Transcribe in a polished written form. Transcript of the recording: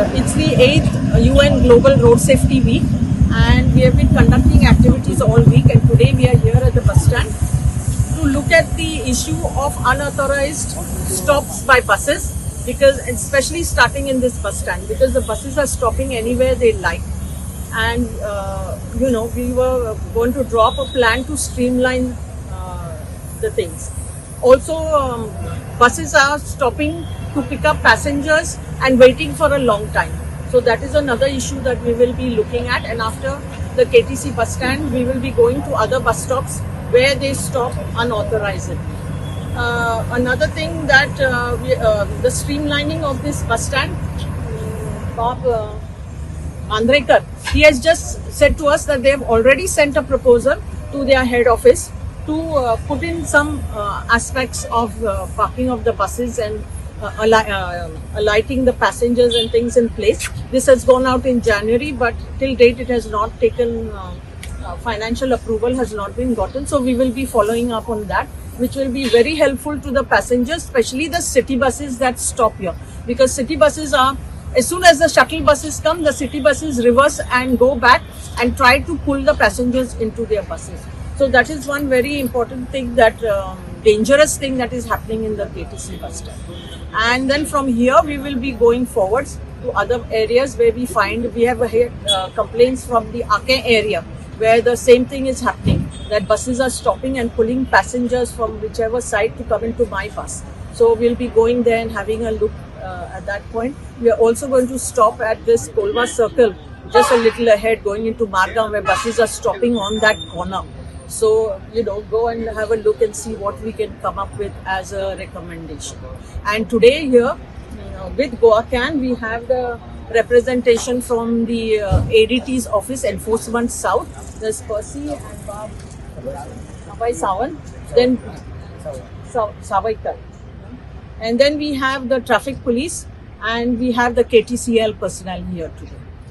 It's the 8th UN Global Road Safety Week, and we have been conducting activities all week, and today we are here at the bus stand to look at the issue of unauthorized stops by buses, because especially starting in this bus stand, because the buses are stopping anywhere they like. And we were going to draw up a plan to streamline the things. Also, buses are stopping to pick up passengers and waiting for a long time. So that is another issue that we will be looking at. And after the KTC bus stand, we will be going to other bus stops where they stop unauthorized. Another thing that the streamlining of this bus stand, Bob Andrekar, he has just said to us that they have already sent a proposal to their head office to put in some aspects of parking of the buses and alighting the passengers and things in place. This has gone out in January, but till date it has not taken, financial approval has not been gotten. So we will be following up on that, which will be very helpful to the passengers, especially the city buses that stop here. Because city buses are, as soon as the shuttle buses come, the city buses reverse and go back and try to pull the passengers into their buses. So that is one very important thing, that dangerous thing that is happening in the KTC bus stand. And then from here we will be going forwards to other areas where we find, we have heard complaints from the Ake area where the same thing is happening, that buses are stopping and pulling passengers from whichever side to come into my bus. So we'll be going there and having a look at that point. We are also going to stop at this Kolva circle just a little ahead going into Margam, where buses are stopping on that corner. So, go and have a look and see what we can come up with as a recommendation. And today here, with GoaCan, we have the representation from the ADT's office, Enforcement South. There's Percy and Babai Sawan, then Savaikar. And then we have the traffic police, and we have the KTCL personnel here today.